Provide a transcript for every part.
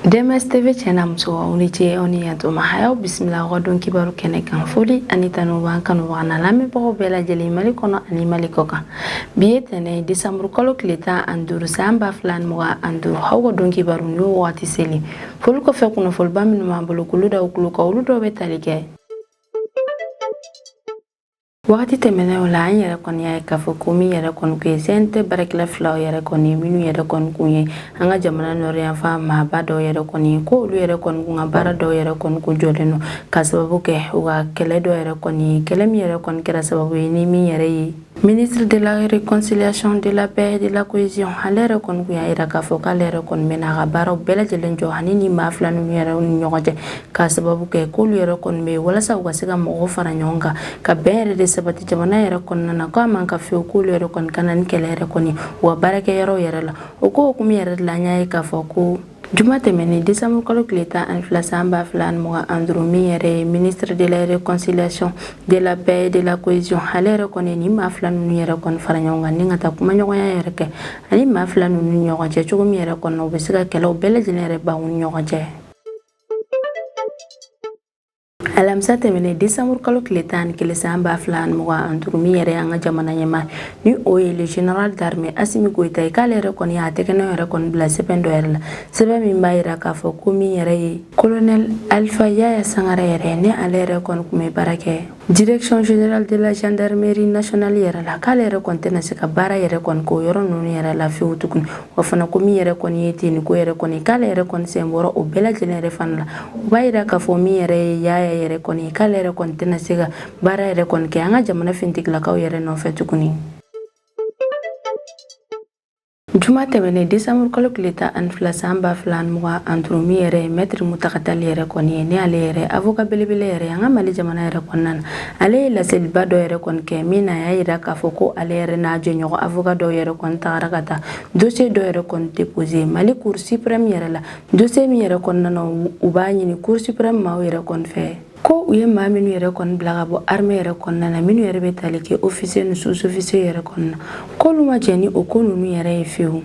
DMS-TV channel muso uni je oni yato mahaya bismillah godon kibaru kene kan foli anita no wan kanu wana lami po bela jeli mali kono ani mali koka biye tene December kolo kleta anduru samba flan muga anduru hawo don kibaru yo wati seli fol ko fe kuno fol baminu mambulu kuluda ukuluka uludo betalike wakati temene wala an yɛrɛ kɔni y'a ye k'a fɔ ko min yɛrɛ kɔni kun ye CNT baarakɛla filaw yɛrɛ kɔni minnu yɛrɛ kɔni kun ye an ka jamana nɔrɔyanfan maaba dɔw yɛrɛ kɔni ko olu yɛrɛ kɔni kun ka baara dɔw yɛrɛ kɔni kun jɔlen don ka sababu kɛ u ka kɛlɛ dɔ yɛrɛ kɔni kɛlɛ min yɛrɛ kɔni kɛra sababu ye ni min yɛrɛ ye ministre de la réconciliation de la paix et de la cohésion ale yɛrɛ kɔni kun y'a yira k'a fɔ k'ale yɛrɛ kɔni bɛna a ka baaraw bɛɛ lajɛlen jɔ ani ni maa fila ninnu yɛrɛ ni ɲɔgɔn cɛ ka sababu kɛ k'olu yɛrɛ kɔni bɛ walasa u ka se ka mɔgɔw fara ɲɔgɔn kan ka bɛn yɛrɛ de sabati jamana yɛrɛ kɔnɔna na ko a man ka fiyewu k'olu yɛrɛ kɔni kana ni kɛlɛ yɛrɛ kɔni u ka baarakɛyɔrɔw yɛrɛ la o ko hukumu yɛrɛ de la an y'a ye k'a fɔ ko juma tɛmɛnen décembre kalo tile 12 san 2025 min yɛrɛ ye ministre de la réconciliation de la paix et de la cohésion ale yɛrɛ kɔni ni maa fila ninnu yɛrɛ kɔni fara ɲɔgɔn kan ni ka taa kumaɲɔgɔnya yɛrɛ kɛ ani maa fila ninnu ni ɲɔgɔn cɛ cogo min yɛrɛ kɔnɔ u bɛ se ka kɛlɛw bɛɛ lajɛlen yɛrɛ ban u ni ɲɔgɔn cɛ. Alamisa tɛmɛnen décembre kalo tile 11 san 2025 min yɛrɛ an ka jamana ɲɛmaa ni o ye le général d'armée Assimi Goïta ye k'ale yɛrɛ kɔni y'a tɛgɛnɔ yɛrɛ kɔni bila sɛbɛn dɔ yɛrɛ la sɛbɛn min b'a yira k'a fɔ ko min yɛrɛ ye colonel Alpha Yaya Sangara yɛrɛ ni ale yɛrɛ kɔni kun bɛ baara kɛ direction générale de la gendarmerie nationale yɛrɛ la k'ale yɛrɛ kɔni tɛna se ka baara yɛrɛ kɔni k'o yɔrɔ ninnu yɛrɛ la fiyewu tuguni wa fana ko min yɛrɛ kɔni ye ten ko yɛrɛ kɔni k'ale yɛrɛ kɔni sen bɔra o bɛɛ lajɛlen yɛrɛ fana la u b'a yira k'a fɔ min yɛrɛ ye Yaya yɛrɛ kɔni k'ale yɛrɛ kɔni tɛna se ka baara yɛrɛ kɔni kɛ an ka jamana fintigilakaw yɛrɛ nɔfɛ tuguni. Juma tɛmɛnen décembre kalo tile 12 san 2025 min yɛrɛ ye maître Mutakatali yɛrɛ kɔni ye ni ale yɛrɛ avocat belebele yɛrɛ an ka Mali jamana yɛrɛ kɔnɔna na ale ye laseliba dɔ yɛrɛ kɔni kɛ min na a y'a yira k'a fɔ ko ale yɛrɛ n'a jɛɲɔgɔn avocat dɔw yɛrɛ kɔni tagara ka taa dossier dɔ yɛrɛ kɔni déposé Mali cour suprême yɛrɛ la dossier min yɛrɛ kɔnɔna na u b'a ɲini cour suprême maaw yɛrɛ kɔni fɛ ko u ye maa minnu yɛrɛ kɔni bila ka bɔ armée yɛrɛ kɔnɔna na minnu yɛrɛ bɛ tali kɛ officier ni sous-officier yɛrɛ kɔnɔna na k'olu ma jɛn ni o ko ninnu yɛrɛ ye fiyewu.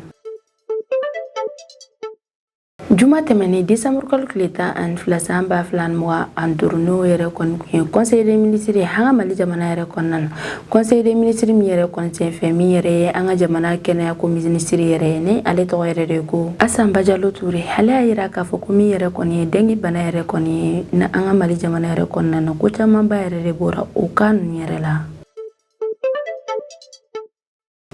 Juma tɛmɛnen décembre kalo tile 12 san 2025 n'o yɛrɛ kɔni kun ye conseil des ministres ye an ka Mali jamana yɛrɛ kɔnɔna na conseil des ministres min yɛrɛ kɔni senfɛ min yɛrɛ ye an ka jamana kɛnɛya ko ministre yɛrɛ ye ni ale tɔgɔ yɛrɛ de ko Asan Bajalo Ture ale y'a yira k'a fɔ ko min yɛrɛ kɔni ye dengue bana yɛrɛ kɔni ye na an ka Mali jamana yɛrɛ kɔnɔna na ko camanba yɛrɛ de bɔra o cas ninnu yɛrɛ la.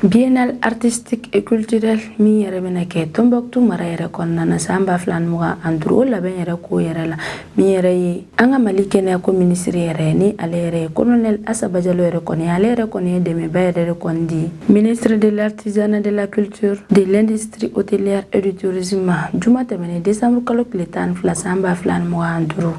Biennale artistique et culturelle min yɛrɛ bɛna kɛ Tombouctou mara yɛrɛ kɔnɔna na san 2025 o labɛn yɛrɛ ko yɛrɛ la min yɛrɛ ye an ka Mali kɛnɛya ko ministre yɛrɛ ni ale yɛrɛ ye colonel Assa Bajalo yɛrɛ kɔni ale yɛrɛ kɔni ye dɛmɛba yɛrɛ de kɔni di ministre de l'artisanat de la culture de l'industrie hôtelière et du tourisme juma tɛmɛnen décembre kalo tile 12 san 2025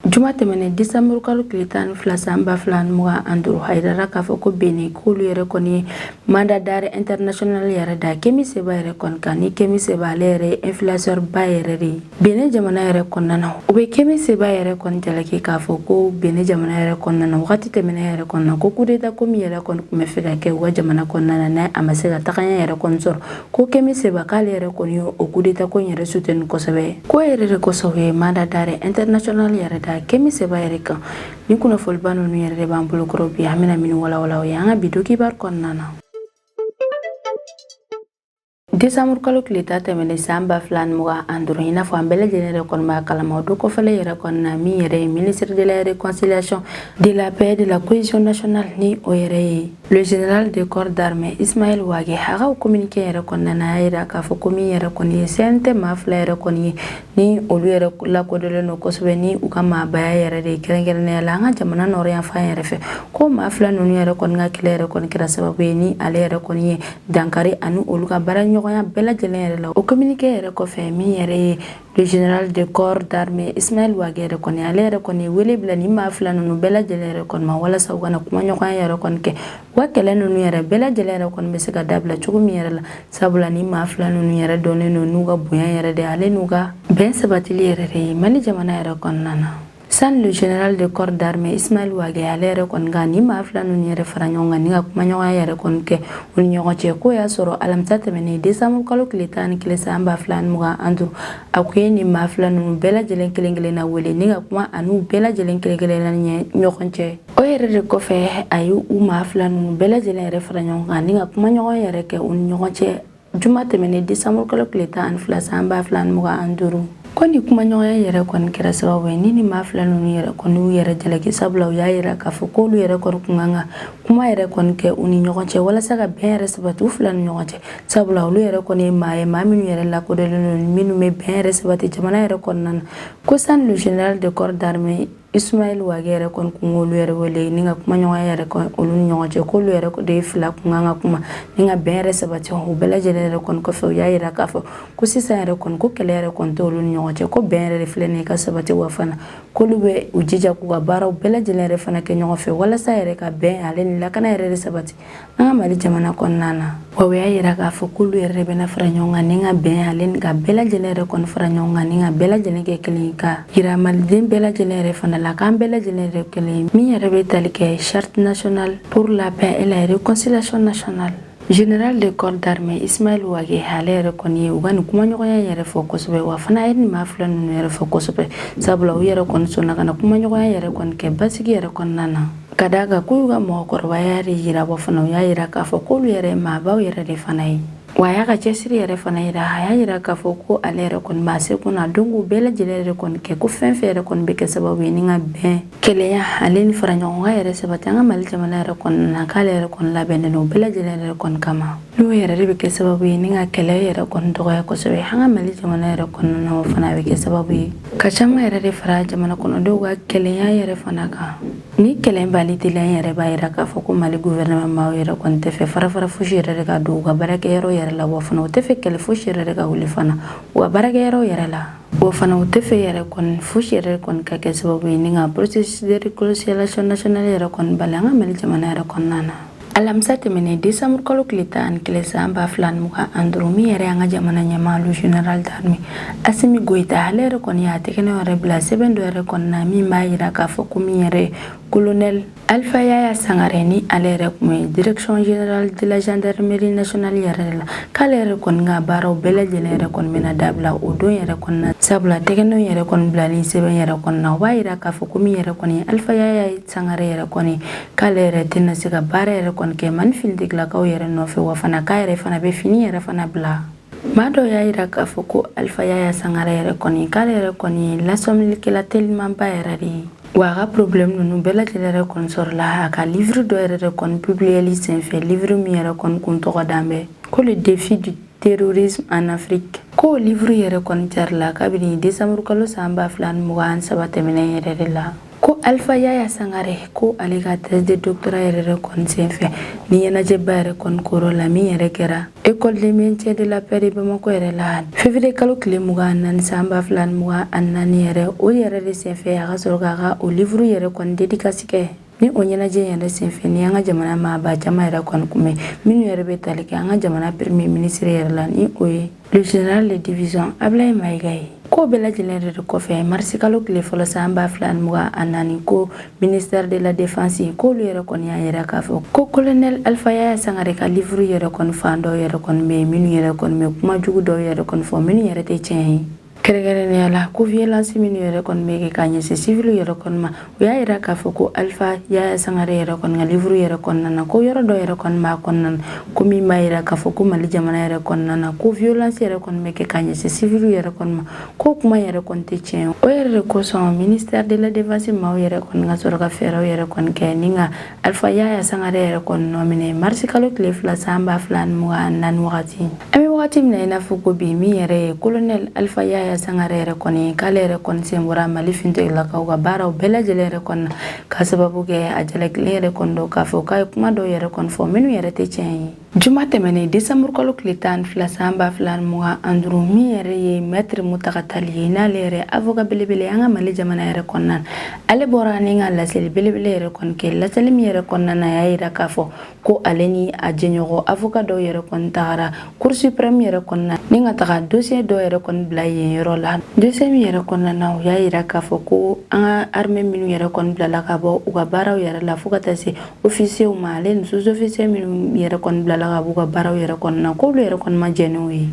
Juma tɛmɛnen décembre kalo tile 12 san 2025 a yirara k'a fɔ ko Benin k'olu yɛrɛ kɔni ye mandat d'arrêt international yɛrɛ da Kemi Seba yɛrɛ kɔni kan ni Kemi Seba ale yɛrɛ ye influenceur ba yɛrɛ de ye Benin jamana yɛrɛ kɔnɔna na u bɛ Kemi Seba yɛrɛ kɔni jalaki k'a fɔ ko Benin jamana yɛrɛ kɔnɔna na wagati tɛmɛnen yɛrɛ kɔnɔna na ko coup d'état ko min yɛrɛ kɔni tun bɛ fɛ ka kɛ u ka jamana kɔnɔna na a ma se ka tagaɲɛ yɛrɛ kɔni sɔrɔ ko Kemi Seba k'ale yɛrɛ kɔni ye o coup d'état ko in yɛrɛ soutenu kosɛbɛ ko yɛrɛ de kosɔn u ye mandat d'arrêt international yɛrɛ da Kemi Seba yɛrɛ kan ni kunnafoliba ninnu yɛrɛ de b'an bolo kɔrɔ bi an bɛna min walawala o ye an ka bi kibaru kɔnɔna na. Décembre kalo tile 10 tɛmɛnen san 2025 i n'a fɔ an bɛɛ lajɛlen yɛrɛ kɔni b'a kalama o don kɔfɛla yɛrɛ kɔni na min yɛrɛ ye ministre de la réconciliation de la paix et de la cohésion nationale ni o yɛrɛ ye le général de corps d'armée Ismaël Wage a ka communiqué yɛrɛ kɔnɔna na a y'a yira k'a fɔ ko min yɛrɛ kɔni ye CNT maa fila yɛrɛ kɔni ye ni olu yɛrɛ lakodɔnlen don kosɛbɛ ni u ka maabaya yɛrɛ de ye kɛrɛnkɛrɛnnenya la an ka jamana nɔrɔyanfan yɛrɛ fɛ ko maa fila ninnu yɛrɛ kɔni ka kɛlɛ yɛrɛ kɔni kɛra sababu ye ni ale yɛrɛ kɔni ye dankari ani olu ka baara ɲɔgɔnya bɛɛ lajɛlen yɛrɛ la o communiqué yɛrɛ kɔfɛ min yɛrɛ ye le général de corps d'armée Ismaël Wage yɛrɛ kɔni ale yɛrɛ kɔni ye wele bila ni maa fila ninnu bɛɛ lajɛlen yɛrɛ kɔni ma walasa u kana kumaɲɔgɔnya yɛrɛ kɔni kɛ u ka kɛlɛ ninnu yɛrɛ bɛɛ lajɛlen yɛrɛ kɔni bɛ se ka dabila cogo min yɛrɛ la sabula ni maa fila ninnu yɛrɛ dɔnnen don n'u ka bonya yɛrɛ de ale n'u ka bɛn sabatili yɛrɛ de ye Mali jamana yɛrɛ kɔnɔna na San le général de corps d'armée Ismaël Wage alere kon gani ma flanu ni refara nyonga ni kuma nyonga yare kon ke ul nyonga ko ya soro alamta temene décembre kalo kilitani kilesa amba flan muga andu akuye ni ma flanu bela jelen kelengele na wele ni kuma anu bela jelen kelengele na nyonga o yere de ko fe ayu u ma flanu bela jelen refara nyonga ni kuma nyonga yare ke ul nyonga juma temene décembre kalo kilitani flasa amba flan muga anduru koni kuma ɲɔgɔnya yɛrɛ kɔni kɛra sababu ye ni ma fila ninnu yɛrɛ kɔni u yɛrɛ jalaki sabula u y'a yira k'a fɔ k'olu yɛrɛ kɔni kun kan ka kuma yɛrɛ kɔni kɛ u ni ɲɔgɔn cɛ walasa ka bɛn yɛrɛ sabati u fila ni ɲɔgɔn cɛ sabula olu yɛrɛ kɔni ye maa ye maa minnu yɛrɛ lakodɔnlen don minnu bɛ bɛn yɛrɛ sabati jamana yɛrɛ kɔnɔna na ko san le général de corps d'armée Ismaël Wage yɛrɛ kɔni kun olu yɛrɛ wele ni ka kuma ɲɔgɔnya yɛrɛ kɔni olu ni ɲɔgɔn cɛ k'olu yɛrɛ de fila kun kan ka kuma ni ka bɛn yɛrɛ sabati u bɛɛ lajɛlen yɛrɛ kɔni kɔfɛ u y'a yira k'a fɔ ko sisan yɛrɛ kɔni ko kɛlɛ yɛrɛ kɔni tɛ olu ni ɲɔgɔn cɛ ko bɛn yɛrɛ de filɛ nin ye ka sabati wa fana k'olu bɛ u jija k'u ka baaraw bɛɛ lajɛlen yɛrɛ fana kɛ ɲɔgɔn fɛ walasa yɛrɛ ka bɛn ale ni lakana yɛrɛ de sabati an ka Mali jamana kɔnɔna na wa u y'a yira k'a fɔ k'olu yɛrɛ de bɛna fara ɲɔgɔn kan ni ka bɛn ale ni ka bɛɛ lajɛlen yɛrɛ kɔni fara ɲɔgɔn kan ni ka bɛɛ lajɛlen kɛ kelen ye ka yira maliden bɛɛ lajɛlen yɛrɛ fana la k'an bɛɛ lajɛlen yɛrɛ kelen ye min yɛrɛ bɛ tali kɛ charte nationale pour la paix et la réconciliation nationale. Général de corps d'armée Ismaël Wage ale yɛrɛ kɔni ye u ka nin kumaɲɔgɔnya yɛrɛ fɔ kosɛbɛ wa fana a ye nin maa fila ninnu yɛrɛ fɔ kosɛbɛ sabula u yɛrɛ kɔni sɔnna ka na kumaɲɔgɔnya yɛrɛ kɔni kɛ basigi yɛrɛ kɔnɔna na ka d'a kan k'u ka mɔgɔkɔrɔbaya de yira bɔ fana u y'a yira k'a fɔ k'olu yɛrɛ ye maabaw yɛrɛ de fana ye wa a y'a ka cɛsiri yɛrɛ fana yira a y'a yira k'a fɔ ko ale yɛrɛ kɔni b'a se kunna donc u bɛɛ lajɛlen yɛrɛ kɔni kɛ ko fɛn fɛn yɛrɛ kɔni bɛ kɛ sababu ye ni ka bɛn kɛlɛya ale ni fara ɲɔgɔnkan yɛrɛ sabati an ka Mali jamana yɛrɛ kɔnɔna na k'ale yɛrɛ kɔni labɛnnen don u bɛɛ lajɛlen yɛrɛ kɔni kama n'o yɛrɛ de bɛ kɛ sababu ye ni ka kɛlɛ yɛrɛ kɔni dɔgɔya kosɛbɛ an ka Mali jamana yɛrɛ kɔnɔna na o fana bɛ kɛ sababu ye ka caman yɛrɛ de fara jamana kɔnɔdenw ka kɛlɛya yɛrɛ fana kan ni kɛlɛ bali teliya yɛrɛ b'a yira k'a fɔ ko Mali gouvernement maaw yɛrɛ kɔni tɛ fɛ farafara fosi yɛrɛ de ka don u ka baarakɛyɔrɔ yɛrɛ la wa fana u tɛ fɛ kɛlɛ fosi yɛrɛ de ka wuli fana u ka baarakɛyɔrɔ yɛrɛ la wa fana u tɛ fɛ yɛrɛ kɔni fosi yɛrɛ kɔni ka kɛ sababu ye ni ka processus de réconciliation nationale yɛrɛ kɔni bali an ka Mali jamana yɛrɛ kɔnɔna na alamisa tɛmɛnen décembre kalo tile 11 san 2025 min yɛrɛ an ka jamana ɲɛmaa le général d'armée Assimi Goïta ale yɛrɛ kɔni y'a tɛgɛnɛ yɛrɛ bila sɛbɛn dɔ yɛrɛ kɔni na min b'a yira k'a fɔ ko min yɛrɛ colonel Alpha Yaya Sangare ni ale yɛrɛ kun ye direction générale de la gendarmerie nationale yɛrɛ la k'ale yɛrɛ kɔni ka baaraw bɛɛ lajɛlen yɛrɛ kɔni bɛna dabila o don yɛrɛ kɔni na sabula tɛgɛnɛw yɛrɛ kɔni bilalen sɛbɛn yɛrɛ kɔni na o b'a yira k'a fɔ ko min yɛrɛ kɔni Alpha Yaya Sangare yɛrɛ kɔni k'ale yɛrɛ tɛna se ka baara yɛrɛ kɔni kɛ Mali finitigilakaw yɛrɛ nɔfɛ wa fana k'a yɛrɛ fana bɛ fini yɛrɛ fana bila maa dɔw y'a yira k'a fɔ ko Alpha Yaya Sangare yɛrɛ kɔni k'ale yɛrɛ kɔni ye lasɔmilikɛla telimanba yɛrɛ de ye wa a ka problème ninnu bɛɛ lajɛlen yɛrɛ kɔni sɔrɔla a ka livre dɔ yɛrɛ de kɔni publieli senfɛ livre min yɛrɛ kɔni kun tɔgɔ dan bɛ ko le défi du terrorisme en Afrique ko livre yɛrɛ kɔni carila kabini décembre kalo san 2023 tɛmɛnen yɛrɛ de la ko Alpha Yaya Sangare ko ale ka thèse de doctorat yɛrɛ kɔni senfɛ ni ɲɛnajɛba yɛrɛ kɔni koro la min yɛrɛ kɛra école de maintien de la paix de Bamako yɛrɛ la février kalo tile 24 san 2024 yɛrɛ o yɛrɛ de senfɛ a ka sɔrɔ k'a ka o livre yɛrɛ kɔni dédicace kɛ ni o ɲɛnajɛ yɛrɛ senfɛ ni an ka jamana maaba caman yɛrɛ kɔni kun bɛ minnu yɛrɛ bɛ tali kɛ an ka jamana premier ministre yɛrɛ la ni o ye le général de division Ablaye Mayiga ye ko bɛɛ lajɛlen yɛrɛ de kɔfɛ mars kalo tile fɔlɔ san 2024 ko ministère de la défense k'olu yɛrɛ kɔni y'a yira k'a fɔ ko colonel Alpha Yaya Sangare ka livre yɛrɛ kɔni fan dɔw yɛrɛ kɔni bɛ yen minnu yɛrɛ kɔni bɛ kuma jugu dɔw yɛrɛ kɔni fɔ minnu yɛrɛ tɛ tiɲɛ ye kɛrɛnkɛrɛnnenya la ko violence minnu yɛrɛ kɔni bɛ kɛ k'a ɲɛsin civil yɛrɛ kɔni ma u y'a yira k'a fɔ ko Alpha Yaya Sangare yɛrɛ kɔni ka livre yɛrɛ kɔnɔna na ko yɔrɔ dɔ yɛrɛ kɔni b'a kɔnɔna na ko min b'a yira k'a fɔ ko Mali jamana yɛrɛ kɔnɔna na ko violence yɛrɛ kɔni bɛ kɛ k'a ɲɛsin civil yɛrɛ kɔni ma ko kuma yɛrɛ kɔni tɛ tiɲɛ o yɛrɛ de kosɔn ministère de la défense maaw yɛrɛ kɔni ka sɔrɔ ka fɛɛrɛw yɛrɛ kɔni kɛ ni ka Alpha Yaya Sangare yɛrɛ kɔni nɔ minɛ mars kalo tile 2 san 2024 wagati an bɛ wagati min na i n'a fɔ ko bi min yɛrɛ ye colonel Alpha Yaya Sangare yɛrɛ kɔni k'ale yɛrɛ kɔni sen bɔra Mali finitigilakaw ka baaraw bɛɛ lajɛlen yɛrɛ kɔni na ka sababu kɛ a jalakilen yɛrɛ kɔni dɔw k'a fɔ k'a ye kuma dɔw yɛrɛ kɔni fɔ minnu yɛrɛ tɛ tiɲɛ ye Juma tɛmɛnen Desanburu kalo tile 12 san 2025 min yɛrɛ ye Maître Mutakatali Tali ye n'ale yɛrɛ avocat belebele an ka Mali jamana yɛrɛ kɔnɔna ale bɔra ni ka laseli belebele yɛrɛ kɔni kɛ laseli min yɛrɛ kɔnɔna na y'a yira k'a fɔ ko ale ni a jɛɲɔgɔn avocat dɔw yɛrɛ kɔni tagara Cour suprême yɛrɛ kɔnɔna ni ka taga dossier dɔw yɛrɛ kɔni bila yen yɔrɔ la dossier min yɛrɛ kɔnɔna na u y'a yira k'a fɔ ko an ka armée minnu yɛrɛ kɔni bilala ka bɔ u ka baaraw yɛrɛ la fo ka taa se officier ma ale ni sous-officier minnu yɛrɛ kɔni bilala ka b'u ka baaraw yɛrɛ kɔnɔna k'olu yɛrɛ kɔni ma jɛn n'o ye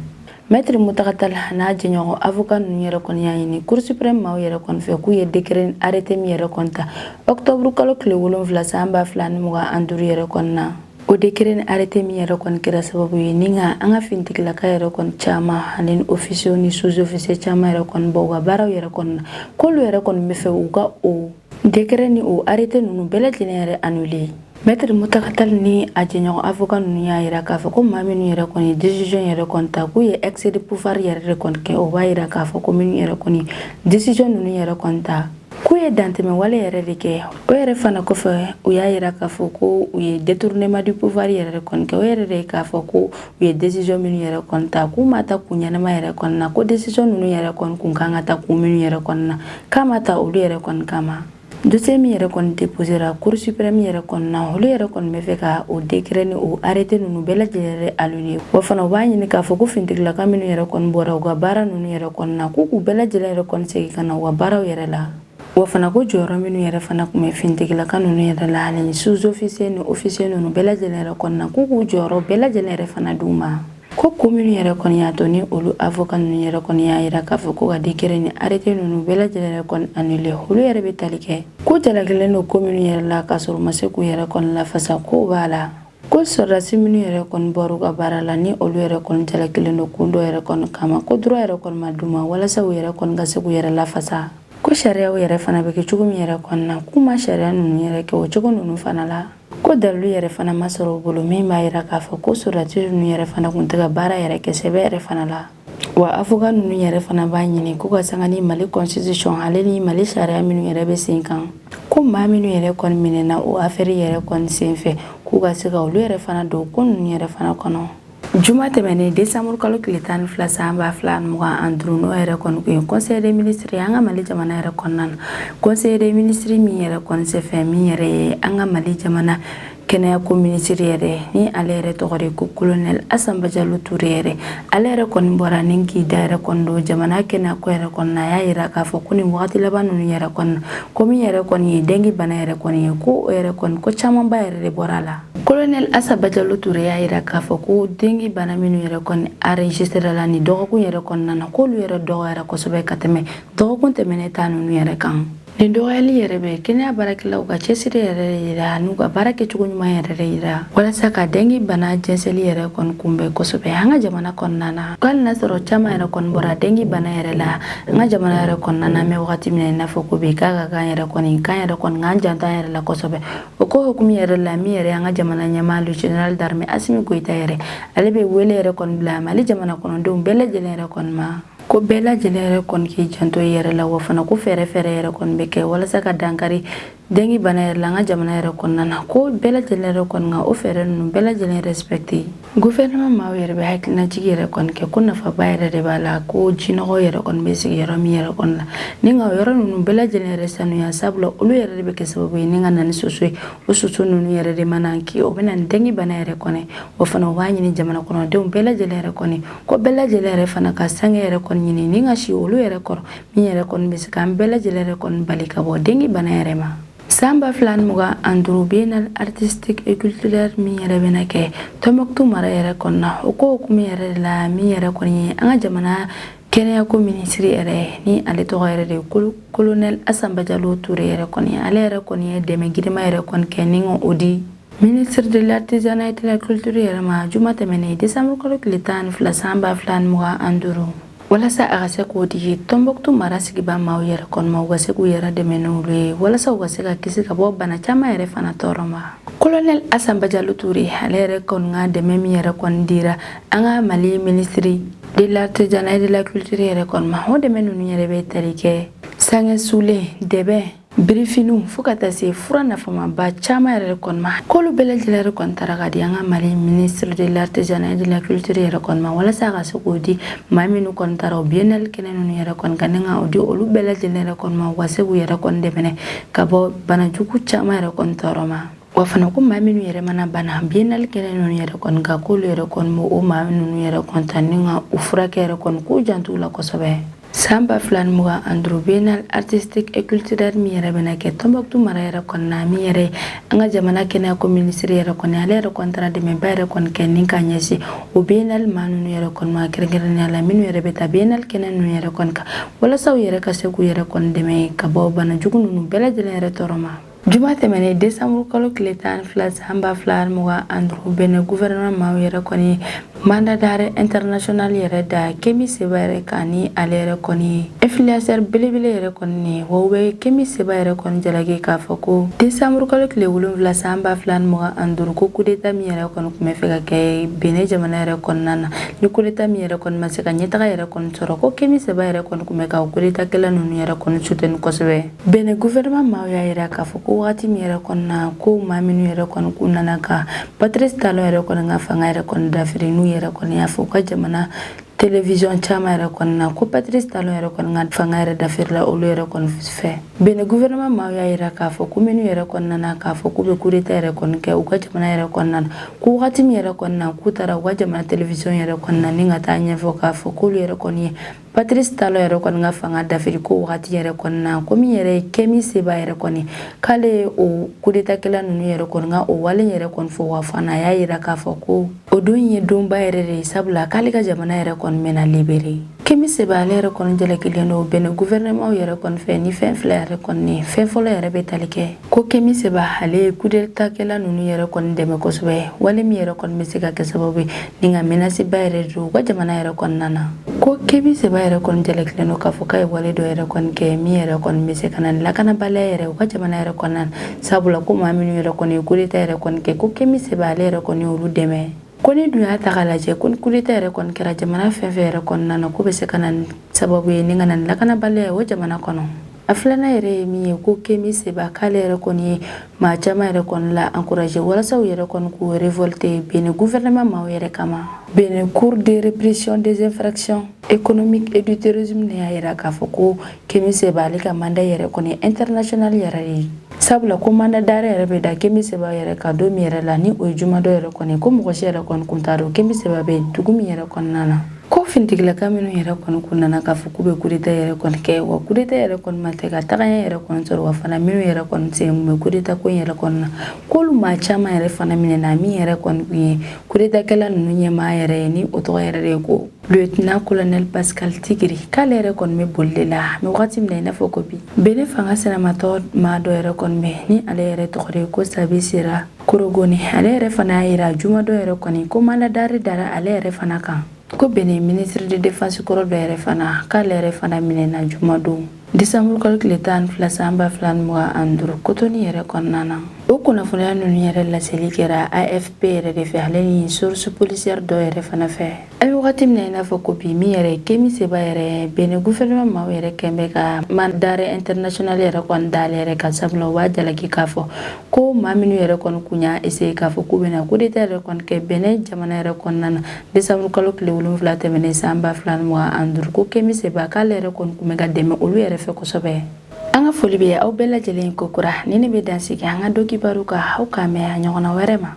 Maître Mutakatali n'a jɛɲɔgɔn avocat ninnu yɛrɛ kɔni y'a ɲini Cour suprême maaw yɛrɛ kɔni fɛ k'u ye décret arrêté min yɛrɛ kɔni ta octobre kalo tile 7 san 2025 yɛrɛ kɔni na o décret arrêté min yɛrɛ kɔni kɛra sababu ye ni ka an ka finitigilaka yɛrɛ kɔni caman ani ni officier ni sous-officier caman yɛrɛ kɔni bɔ u ka baaraw yɛrɛ kɔni na k'olu yɛrɛ kɔni bɛ fɛ u ka o décret ni o arrêté ninnu bɛɛ lajɛlen yɛrɛ annulé Maître Mutakatali ni a jɛɲɔgɔn avocat ninnu y'a yira k'a fɔ ko maa minnu yɛrɛ kɔni décision yɛrɛ kɔni ta k'u ye excès de pouvoir yɛrɛ de kɔni kɛ o b'a yira k'a fɔ ko minnu yɛrɛ kɔni décision ninnu yɛrɛ kɔni ta k'u ye dantɛmɛ wale yɛrɛ de kɛ o yɛrɛ fana kɔfɛ u y'a yira k'a fɔ ko u ye détournement du pouvoir yɛrɛ de kɔni kɛ o yɛrɛ de k'a fɔ ko u ye décision minnu yɛrɛ kɔni ta k'u ma ta kun ɲɛnama yɛrɛ kɔni na ko décision ninnu yɛrɛ kɔni kun kan ka ta kun minnu yɛrɛ kɔni na k'a ma ta olu yɛrɛ kɔni kama dossier min yɛrɛ kɔni déposera Cour suprême yɛrɛ kɔni na olu yɛrɛ kɔni bɛ fɛ ka o décret ni o arrêté ninnu bɛɛ lajɛlen yɛrɛ annulé wa fana u b'a ɲini k'a fɔ ko finitigilaka minnu yɛrɛ kɔni bɔra u ka baara ninnu yɛrɛ kɔni na k'u bɛɛ lajɛlen yɛrɛ kɔni segin ka na u ka baaraw yɛrɛ la wa fana ko jɔyɔrɔ minnu yɛrɛ fana tun bɛ finitigilaka ninnu yɛrɛ la ani sous-officier ni officier ninnu bɛɛ lajɛlen yɛrɛ kɔni na k'u jɔyɔrɔ bɛɛ lajɛlen yɛrɛ fana d'u ma ko minnu yɛrɛ kɔni y'a to ni olu avocat ninnu yɛrɛ kɔni y'a yira k'a fɔ ko ka décret ni arrêté ninnu bɛɛ lajɛlen yɛrɛ kɔni annulé olu yɛrɛ bɛ tali kɛ ko jalakelen don ko minnu yɛrɛ la k'a sɔrɔ u ma se k'u yɛrɛ kɔni lafasa ko b'a la ko sɔrɔdasi minnu yɛrɛ kɔni bɔra u ka baara la ni olu yɛrɛ kɔni jalakelen don kun dɔ yɛrɛ kɔni kama ko droit yɛrɛ kɔni ma d'u ma walasa u yɛrɛ kɔni ka se k'u yɛrɛ lafasa ko sariyaw yɛrɛ fana bɛ kɛ cogo min yɛrɛ kɔni na k'u ma sariya ninnu yɛrɛ kɛ o cogo ninnu fana la ko dalilu yɛrɛ fana ma sɔrɔ u bolo min b'a yira k'a fɔ ko sɔrɔdasi ninnu yɛrɛ fana kun tɛ ka baara yɛrɛ kɛ sɛbɛ yɛrɛ fana la wa avocat ninnu yɛrɛ fana b'a ɲini k'u ka sanga ni Mali constitution ale ni Mali sariya minnu yɛrɛ bɛ sen kan ko maa minnu yɛrɛ kɔni minɛna o affaire yɛrɛ kɔni senfɛ k'u ka se ka olu yɛrɛ fana don ko ninnu yɛrɛ fana kɔnɔ Juma tɛmɛnen Desanburu kalo tile 12 san 2025 n'o yɛrɛ kɔni kun ye Conseil des ministres an ka Mali jamana yɛrɛ kɔnɔna na Conseil des ministres min yɛrɛ kɔni senfɛ min yɛrɛ ye an ka Mali jamana kɛnɛya ko ministre yɛrɛ ni ale yɛrɛ tɔgɔ de ko colonel Assane Jalo Touré yɛrɛ ale yɛrɛ kɔni bɔra ni k'i da yɛrɛ kɔni don jamana kɛnɛya ko yɛrɛ kɔni na a y'a yira k'a fɔ ko nin wagati laban ninnu yɛrɛ kɔni na ko min yɛrɛ kɔni ye dengue bana yɛrɛ kɔni ye ko o yɛrɛ kɔni ko camanba yɛrɛ de bɔra a la colonel Assane Jalo Touré y'a yira k'a fɔ ko dengue bana minnu yɛrɛ kɔni enregistré la ni dɔgɔkun yɛrɛ kɔnɔna na k'olu yɛrɛ dɔgɔyara kosɛbɛ ka tɛmɛ dɔgɔkun tɛmɛnen ta ninnu yɛrɛ kan nin dɔgɔyali yɛrɛ bɛ kɛnɛya baarakɛlaw ka cɛsiri yɛrɛ de yira n'u ka baara kɛcogo ɲuman yɛrɛ de yira walasa ka dengue bana jɛnsɛli yɛrɛ kɔni kunbɛn kosɛbɛ an ka jamana kɔnɔna na hali n'a sɔrɔ caman yɛrɛ kɔni bɔra dengue bana yɛrɛ la an ka jamana yɛrɛ kɔnɔna na an bɛ wagati min na i n'a fɔ ko bi k'a ka kan yɛrɛ kɔni k'an janto an yɛrɛ la kosɛbɛ o ko hukumu yɛrɛ la min yɛrɛ an ka jamana ɲɛmaa le général d'armée Assimi Goïta yɛrɛ ale bɛ wele yɛrɛ kɔni bila Mali jamana kɔnɔdenw bɛɛ lajɛlen yɛrɛ kɔni ma ko bɛɛ lajɛlen yɛrɛ kɔni k'i janto i yɛrɛ la wa fana ko fɛɛrɛ yɛrɛ kɔni bɛ kɛ walasa ka dankari dengue bana yɛrɛ la an ka jamana yɛrɛ kɔnɔna na ko bɛɛ lajɛlen yɛrɛ kɔni ka o fɛɛrɛ ninnu bɛɛ lajɛlen respecté gouvernement maaw yɛrɛ bɛ hakilinajigi yɛrɛ kɔni kɛ ko nafaba yɛrɛ de b'a la ko jinɔgɔ yɛrɛ kɔni bɛ sigi yɔrɔ min yɛrɛ kɔni la ni ka o yɔrɔ ninnu bɛɛ lajɛlen yɛrɛ sanuya sabula olu yɛrɛ de bɛ kɛ sababu ye ni ka na ni soso ye o soso ninnu yɛrɛ de mana k'i o bɛ na ni dengue bana yɛrɛ kɔni o fana u b'a ɲini jamana kɔnɔdenw bɛɛ lajɛlen yɛrɛ kɔni ko bɛɛ lajɛlen yɛrɛ fana ka sange yɛrɛ kɔni ɲini ni ka si olu yɛrɛ kɔrɔ min yɛrɛ kɔni bɛ se k'an bɛɛ lajɛlen yɛrɛ kɔni bali ka bɔ dengue bana yɛrɛ ma san 2025 biennale artistique et culturel min yɛrɛ bɛna kɛ Tombouctou mara yɛrɛ kɔnɔna na o ko hukumu yɛrɛ de la min yɛrɛ kɔni ye an ka jamana kɛnɛya ko ministre yɛrɛ ni ale tɔgɔ yɛrɛ de colonel Assane Jalo Touré yɛrɛ kɔni ale yɛrɛ kɔni ye dɛmɛ girima yɛrɛ kɔni kɛ ni o di ministre de l'artisanat et de la culture yɛrɛ ma juma tɛmɛnen Desanburu kalo tile 12 san 2025 walasa a ka se k'o digi Tombouctou mara sigibaa maaw yɛrɛ kɔni ma u ka se k'u yɛrɛ dɛmɛ n'olu ye walasa u ka se ka kisi ka bɔ bana caman yɛrɛ fana tɔɔrɔ ma colonel Assane Jalo Touré ale yɛrɛ kɔni ka dɛmɛ min yɛrɛ kɔni dira an ka Mali ministre de l'artisanat et de la culture yɛrɛ kɔni ma o dɛmɛ ninnu yɛrɛ bɛ tali kɛ sange sulen dɛbɛ Birifinu fo ka taa se fura nafamaba caman yɛrɛ kɔni ma k'olu bɛɛ lajɛlen kɔni taara ka di an ka Mali ministre de l'artisanat et de la culture yɛrɛ kɔni ma walasa ka se k'o di maa minnu kɔni taara o biennale kɛnɛ ninnu yɛrɛ kɔni ka ni ka o di olu bɛɛ lajɛlen yɛrɛ kɔni ma u ka se k'u yɛrɛ kɔni dɛmɛ ka bɔ banajugu caman yɛrɛ kɔni tɔɔrɔ ma. Wa fana ko maa minnu yɛrɛ mana bana biennale kɛnɛ ninnu yɛrɛ kɔni ka k'olu yɛrɛ kɔni ma o maa ninnu yɛrɛ kɔni ta ni ka u furakɛ yɛrɛ kɔni k'u janto u la kosɛbɛ. San 2020 biennale artistique et culturelle min yɛrɛ bɛna kɛ Tombouctou mara yɛrɛ kɔni na min yɛrɛ an ka jamana kɛnɛyako ministre yɛrɛ kɔni ale yɛrɛ kɔni taara dɛmɛba yɛrɛ kɔni kɛ ni ka ɲɛsin o biennale maa ninnu yɛrɛ kɔni ma kɛrɛnkɛrɛnnenya la minnu yɛrɛ bɛ taa biennale kɛnɛ ninnu yɛrɛ kɔni kan walasa u yɛrɛ ka se k'u yɛrɛ kɔni dɛmɛ ka bɔ banajugu ninnu bɛɛ lajɛlen yɛrɛ tɔɔrɔ ma. Juma tɛmɛnen décembre kalo tile 12 san 2025 Benin gouvernement maaw yɛrɛ kɔni mandat d'arrêt international yɛrɛ da Kemi Seba yɛrɛ kan ni ale yɛrɛ kɔni influenceur belebele yɛrɛ kɔni ne wa bɛ Kemi Seba yɛrɛ kɔni jalaki k'a fɔ ko décembre kalo tile 7 san 2025 ko coup d'état min yɛrɛ kɔni tun bɛ fɛ ka kɛ Benin jamana yɛrɛ kɔnɔna na ni coup d'état min yɛrɛ kɔni ma se ka ɲɛtaga yɛrɛ kɔni sɔrɔ ko Kemi Seba yɛrɛ kɔni tun bɛ ka coup d'état kɛlɛ ninnu yɛrɛ kɔni soutenu kosɛbɛ. Benin gouvernement maaw y'a yira k'a fɔ ko wagati min yɛrɛ kɔni na ko maa minnu yɛrɛ kɔni k'u nana ka Patrice Talon yɛrɛ kɔni ka fanga yɛrɛ kɔni dafiri n'u yɛrɛ kɔni y'a fɔ u ka jamana télévision caman yɛrɛ kɔni na ko Patrice Talon yɛrɛ kɔni ka fanga yɛrɛ dafirila olu yɛrɛ kɔni fɛ. Benin gouvernement maaw y'a yira k'a fɔ ko minnu yɛrɛ kɔni nana k'a fɔ k'u bɛ coup d'état yɛrɛ kɔni kɛ u ka jamana yɛrɛ kɔni na ko wagati min yɛrɛ kɔni na k'u taara u ka jamana télévision yɛrɛ kɔni na ni ka taa ɲɛfɔ k'a fɔ k'olu yɛrɛ kɔni ye Patrice Talon yɛrɛ kɔni ka fanga dafiri ko wagati yɛrɛ kɔni na ko min yɛrɛ ye Kemi Seba yɛrɛ kɔni k'ale o coup d'état kɛla ninnu yɛrɛ kɔni ka o wale yɛrɛ kɔni fɔ wa fana a y'a yira k'a fɔ ko o don ye donba yɛrɛ de ye sabula k'ale ka jamana yɛrɛ kɔni mɛna libéré. Kemi Seba ale yɛrɛ kɔni jalakilen don Benin gouvernement yɛrɛ kɔni fɛ ni fɛn fila yɛrɛ kɔni ne fɛn fɔlɔ yɛrɛ bɛ tali kɛ ko Kemi Seba ale ye coup d'état kɛla ninnu yɛrɛ kɔni dɛmɛ kosɛbɛ wale min yɛrɛ kɔni bɛ se ka kɛ sababu ye ni ka menace ba yɛrɛ don u ka jamana yɛrɛ kɔnɔna na ko Kemi Seba yɛrɛ kɔni jalakilen don k'a fɔ k'a ye wale dɔ yɛrɛ kɔni kɛ min yɛrɛ kɔni bɛ se ka na ni lakanabaliya yɛrɛ u ka jamana yɛrɛ kɔnɔna na sabula ko maa minnu yɛrɛ kɔni ye coup d'état yɛrɛ kɔni kɛ ko Kemi Seba ale yɛrɛ kɔni olu dɛmɛ. Ko ni dun y'a ta k'a lajɛ ko ni coup d'état yɛrɛ kɔni kɛra jamana fɛn fɛn yɛrɛ kɔnɔna na ko bɛ se ka na ni sababu ye ni ka na ni lakanabaliya ye o jamana kɔnɔ. A filanan yɛrɛ ye min ye ko Kemi Seba k'ale yɛrɛ kɔni ye maa caman yɛrɛ kɔni la encouragé walasa u yɛrɛ kɔni k'u révolter Benin gouvernement maaw yɛrɛ kama. Benin cour de répression des infractions économiques et du terrorisme ne y'a yira k'a fɔ ko Kemi Seba ale ka mandat yɛrɛ kɔni international yɛrɛ ye. Sabula ko mandat d'arrêt yɛrɛ bɛ da Kemi Seba yɛrɛ ka don min yɛrɛ la ni o ye juma dɔ yɛrɛ kɔni ko mɔgɔ si yɛrɛ kɔni kun t'a dɔn Kemi Seba bɛ dugu min yɛrɛ kɔnɔna na. Ko finitigilakan minnu yɛrɛ kɔni kun nana k'a fɔ k'u bɛ coup d'état yɛrɛ kɔni kɛ wa coup d'état yɛrɛ kɔni ma tɛ ka tagaɲɛ yɛrɛ kɔni sɔrɔ wa fana minnu yɛrɛ kɔni sen mun bɛ coup d'état ko in yɛrɛ kɔni na k'olu maa caman yɛrɛ fana minɛna min yɛrɛ kɔni kun ye coup d'état kɛla ninnu ɲɛmaa yɛrɛ ye ni o tɔgɔ yɛrɛ de ye ko lieutenant colonel Pascal Tigiri k'ale yɛrɛ kɔni bɛ boli de la mɛ wagati min na i n'a fɔ ko bi Benin fanga sɛnɛmatɔ maa dɔ yɛrɛ kɔni bɛ ni ale yɛrɛ tɔgɔ de ye ko Sabi Sera Korogoni ale yɛrɛ fana y'a yira juma dɔ yɛrɛ kɔni ko mandat d'arrêt dara ale yɛrɛ fana kan ko Benin ministre de défense kɔrɔ dɔ yɛrɛ fana k'ale yɛrɛ fana minɛna juma don décembre kalo tile 12 san 2025 Kotoni yɛrɛ kɔnɔna na. O kunnafoniya ninnu yɛrɛ laseli kɛra AFP yɛrɛ de fɛ ale ni source policière dɔ yɛrɛ fana fɛ. A bɛ wagati min na i n'a fɔ ko bi min yɛrɛ Kemi Seba yɛrɛ Benin gouvernement maaw yɛrɛ kɛn bɛ ka mandat d'arrêt international yɛrɛ kɔni d'ale yɛrɛ kan sabula u b'a jalaki k'a fɔ ko maa minnu yɛrɛ kɔni kun y'a essayer k'a fɔ k'u bɛna coup d'état yɛrɛ kɔni kɛ Benin jamana yɛrɛ kɔnɔna na décembre kalo tile 7 tɛmɛnen san 2025 ko Kemi Seba k'ale yɛrɛ kɔni kun bɛ ka dɛmɛ olu yɛrɛ fɛ kosɛbɛ. An ka foli bɛ aw bɛɛ lajɛlen kokura ni ne bɛ dansigi an ka dɔ kibaru kan aw k'a mɛn a ɲɔgɔnna wɛrɛ ma.